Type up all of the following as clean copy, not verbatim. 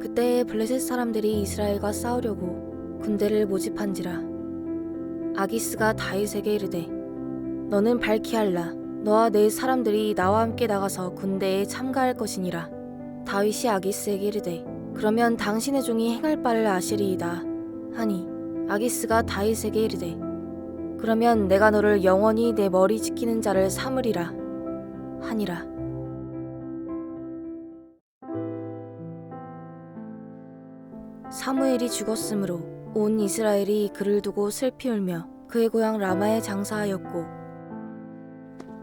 그때 블레셋 사람들이 이스라엘과 싸우려고 군대를 모집한지라. 아기스가 다윗에게 이르되 너는 밝히 알라. 너와 내 사람들이 나와 함께 나가서 군대에 참가할 것이니라. 다윗이 아기스에게 이르되 그러면 당신의 종이 행할 바를 아시리이다 하니, 아기스가 다윗에게 이르되 그러면 내가 너를 영원히 내 머리 지키는 자를 삼으리라 하니라. 사무엘이 죽었으므로 온 이스라엘이 그를 두고 슬피 울며 그의 고향 라마에 장사하였고,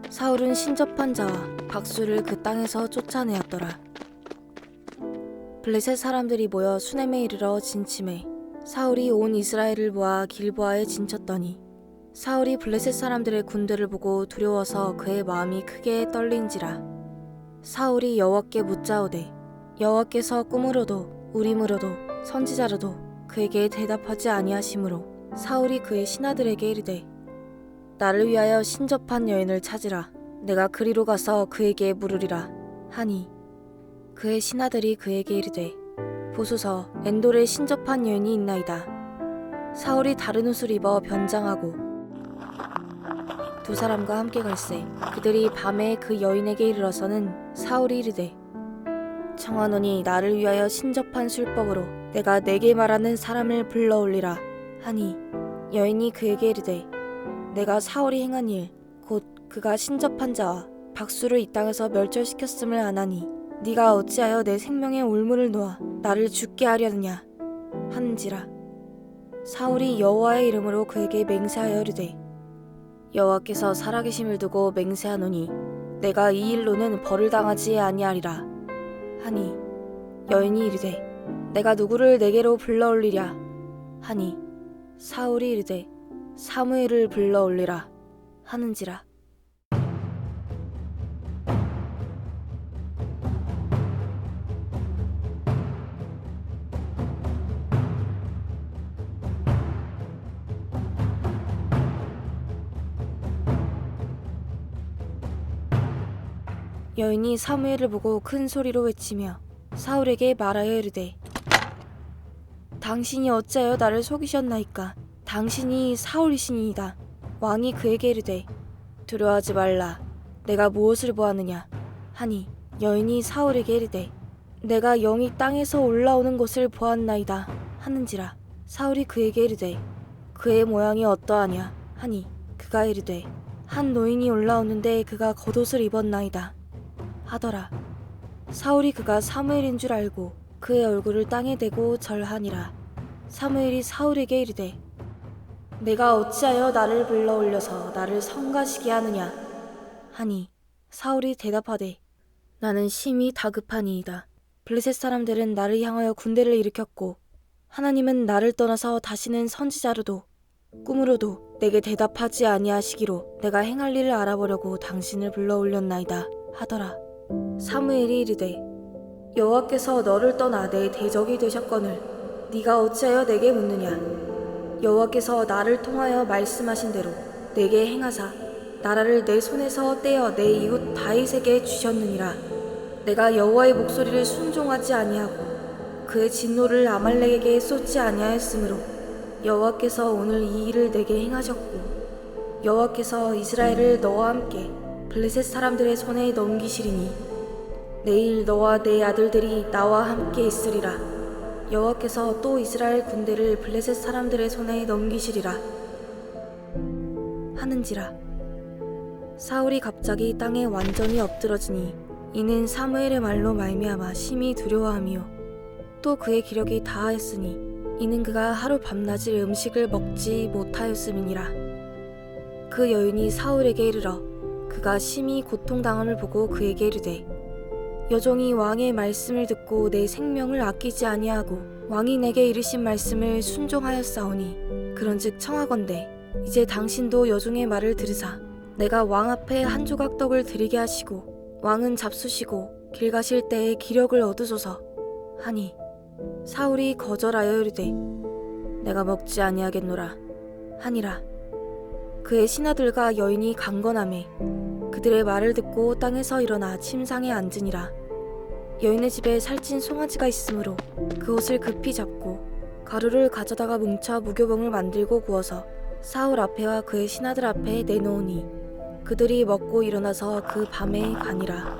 사울은 신접한 자와 박수를 그 땅에서 쫓아내었더라. 블레셋 사람들이 모여 수넴에 이르러 진침해 사울이 온 이스라엘을 모아 길보아에 진쳤더니, 사울이 블레셋 사람들의 군대를 보고 두려워서 그의 마음이 크게 떨린지라. 사울이 여호와께 묻자오되 여호와께서 꿈으로도 우림으로도 선지자로도 그에게 대답하지 아니하시므로 사울이 그의 신하들에게 이르되 나를 위하여 신접한 여인을 찾으라. 내가 그리로 가서 그에게 물으리라 하니, 그의 신하들이 그에게 이르되 보소서 엔돌에 신접한 여인이 있나이다. 사울이 다른 옷을 입어 변장하고 두 사람과 함께 갈새 그들이 밤에 그 여인에게 이르러서는 사울이 이르되 청하노니 나를 위하여 신접한 술법으로 내가 내게 말하는 사람을 불러올리라 하니, 여인이 그에게 이르되 내가 사울이 행한 일 곧 그가 신접한 자와 박수를 이 땅에서 멸절시켰음을 아나니 네가 어찌하여 내 생명의 올무를 놓아 나를 죽게 하려느냐 하는지라. 사울이 여호와의 이름으로 그에게 맹세하여 이르되 여호와께서 살아계심을 두고 맹세하노니 내가 이 일로는 벌을 당하지 아니하리라 하니, 여인이 이르되 내가 누구를 내게로 불러올리랴 하니, 사울이 이르되 사무엘을 불러올리라 하는지라. 여인이 사무엘을 보고 큰 소리로 외치며 사울에게 말하여 이르되 당신이 어찌하여 나를 속이셨나이까? 당신이 사울이시니이다. 왕이 그에게 이르되 두려워하지 말라. 내가 무엇을 보았느냐 하니, 여인이 사울에게 이르되 내가 영이 땅에서 올라오는 것을 보았나이다 하는지라. 사울이 그에게 이르되 그의 모양이 어떠하냐 하니, 그가 이르되 한 노인이 올라오는데 그가 겉옷을 입었나이다 하더라. 사울이 그가 사무엘인 줄 알고 그의 얼굴을 땅에 대고 절하니라. 사무엘이 사울에게 이르되 내가 어찌하여 나를 불러올려서 나를 성가시게 하느냐 하니, 사울이 대답하되 나는 심히 다급하니이다. 블레셋 사람들은 나를 향하여 군대를 일으켰고 하나님은 나를 떠나서 다시는 선지자로도 꿈으로도 내게 대답하지 아니하시기로 내가 행할 일을 알아보려고 당신을 불러올렸나이다 하더라. 사무엘이 이르되 여호와께서 너를 떠나 내 대적이 되셨거늘 네가 어찌하여 내게 묻느냐? 여호와께서 나를 통하여 말씀하신 대로 내게 행하사 나라를 내 손에서 떼어 내 이웃 다윗에게 주셨느니라. 내가 여호와의 목소리를 순종하지 아니하고 그의 진노를 아말렉에게 쏟지 아니하였으므로 여호와께서 오늘 이 일을 내게 행하셨고, 여호와께서 이스라엘을 너와 함께 블레셋 사람들의 손에 넘기시리니 내일 너와 내 아들들이 나와 함께 있으리라. 여호와께서 또 이스라엘 군대를 블레셋 사람들의 손에 넘기시리라 하는지라. 사울이 갑자기 땅에 완전히 엎드러지니 이는 사무엘의 말로 말미암아 심히 두려워하며 또 그의 기력이 다하였으니 이는 그가 하루 밤낮을 음식을 먹지 못하였음이니라. 그 여인이 사울에게 이르러 그가 심히 고통당함을 보고 그에게 이르되 여종이 왕의 말씀을 듣고 내 생명을 아끼지 아니하고 왕이 내게 이르신 말씀을 순종하였사오니 그런즉 청하건대 이제 당신도 여종의 말을 들으사 내가 왕 앞에 한 조각 떡을 드리게 하시고 왕은 잡수시고 길 가실 때에 기력을 얻으소서 하니, 사울이 거절하여 이르되 내가 먹지 아니하겠노라 하니라. 그의 신하들과 여인이 강건하매 그들의 말을 듣고 땅에서 일어나 침상에 앉으니라. 여인의 집에 살찐 송아지가 있으므로 그 옷을 급히 잡고 가루를 가져다가 뭉쳐 무교병을 만들고 구워서 사울 앞에와 그의 신하들 앞에 내놓으니 그들이 먹고 일어나서 그 밤에 가니라.